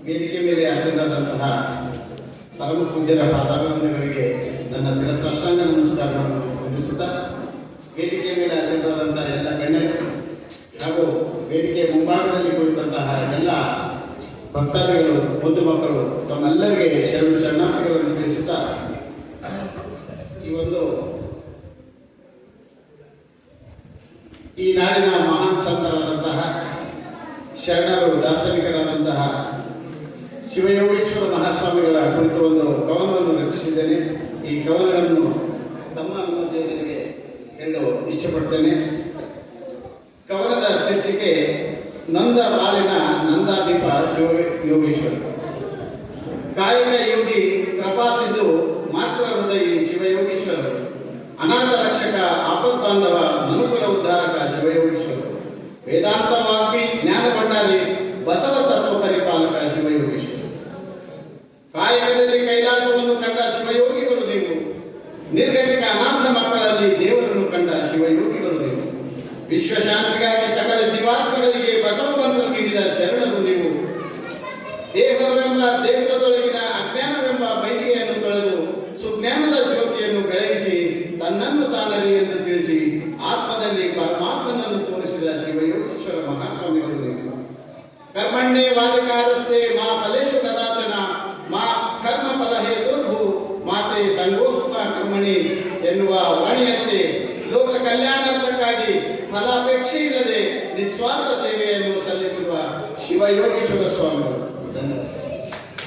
ವೇದಿಕೆ ಮೇಲೆ ಆಸೀನರಾದಂತಹ ಪರಮ ಪೂಜ್ಯರ ಪಾದಾಭಿವಂದನೆಗಳಿಗೆ ನನ್ನ ಶಿರಸ್ಪಷ್ಟಾಂಗ ನಮಸ್ಕಾರಗಳನ್ನು ಸಲ್ಲಿಸುತ್ತಾ, ವೇದಿಕೆ ಮೇಲೆ ಆಸೀನರಾದಂತಹ ಎಲ್ಲ ಗಣ್ಯರು ಹಾಗೂ ವೇದಿಕೆ ಮುಂಭಾಗದಲ್ಲಿ ಕುಳಿತಂತಹ ಎಲ್ಲ ಭಕ್ತಾದಿಗಳು, ಮುದ್ದು ಮಕ್ಕಳು ತಮ್ಮೆಲ್ಲರಿಗೆ ಶರಣಾರ್ಥಿಗಳನ್ನು ತಿಳಿಸುತ್ತಾ, ಈ ನಾಡಿನ ಮಹಾನ್ ಸಂತರಾದಂತಹ ಶರಣರು, ದಾರ್ಶನಿಕರಾದಂತಹ ಶಿವಯೋಗೇಶ್ವರ ಮಹಾಸ್ವಾಮಿಗಳ ಕುರಿತು ಒಂದು ಕವನವನ್ನು ರಚಿಸಿದ್ದೇನೆ. ಈ ಕವನಗಳನ್ನು ತಮ್ಮ ಅನುಮತಿಯೊಂದಿಗೆ ಎಂದು ಇಚ್ಛೆಪಡ್ತೇನೆ. ಕವನದ ಶೀರ್ಷಿಕೆ ನಂದ ಬಾಳಿನ ನಂದಾದೀಪ ಶಿವಯೋಗೇಶ್ವರ. ಕಾಯಿಕ ಯೋಗಿ ಕೃಪಾಸಿದ್ದು ಮಾತ್ರ ಹೃದಯಿ ಶಿವಯೋಗೀಶ್ವರರು, ಅನಾಥ ರಕ್ಷಕ ಆಪತ್ಬಾಂಧವ ಮನುಕುಲ ಉದ್ಧಾರಕ ಶಿವಯೋಗೀಶ್ವರರು, ವೇದಾಂತ ವಾಗ್ಮಿ ಜ್ಞಾನ ಭಂಡಾರಿ ಬಸವ ತತ್ವ ಪರಿಪಾಲಕ ಶಿವಯೋಗೀಶ್ವರ. ಕಾಯಕದಲ್ಲಿ ಕೈಲಾಸವನ್ನು ಕಂಡ ಶಿವಯೋಗಿಗಳು ನೀವು, ನಿರ್ಗತಿಕ ಅನಾಥ ಮಕ್ಕಳಲ್ಲಿ ದೇವರನ್ನು ಕಂಡ ಶಿವಯೋಗಿಗಳು ನೀವು, ವಿಶ್ವಶಾಂತಿಗಾಗಿ ಸಕಲ ಜೀವಾತ್ಮಗಳಿಗೆ ಬಸವ ಬಂಧು ನೀಡಿದ ಶರಣರು ನೀವು. ದೇವರೆಂಬ ದೇಗುಲದೊಳಗಿನ ಅಜ್ಞಾನವೆಂಬ ಬೈದಿಗೆಯನ್ನು ತೊಳೆದು ಸುಜ್ಞಾನದ ಜ್ಯೋತಿಯನ್ನು ಬೆಳಗಿಸಿ ತನ್ನನ್ನು ತಾನರಿ ಎಂದು ತಿಳಿಸಿ ಆತ್ಮದಲ್ಲಿ ಪರಮಾತ್ಮನನ್ನು ತೋರಿಸಿದ ಶಿವಯೋಗೀಶ್ವರ ಮಹಾಸ್ವಾಮಿಗಳು ನೀವು. ಕರ್ಮಣ್ಯೇ ವಾದಿಕಾರಸ್ತೆ ಮಾ ಫಲೇಶು ಕದಾಚನ ಮಾ ಕರ್ಮ ಫಲ ಹೇತುರ್ಭು ಮಾತೆ ಸಂಗೋಸ್ಮ ಕರ್ಮಣಿ ಎನ್ನುವ ವಾಣಿಯಂತೆ ಲೋಕ ಕಲ್ಯಾಣಾರ್ಥಕ್ಕಾಗಿ ಫಲಾಪೇಕ್ಷೆ ಇಲ್ಲದೆ ನಿಸ್ವಾರ್ಥ ಸೇವೆಯನ್ನು ಸಲ್ಲಿಸುವ ಶಿವಯೋಗೀಶ್ವರ ಸ್ವಾಮಿಗಳು.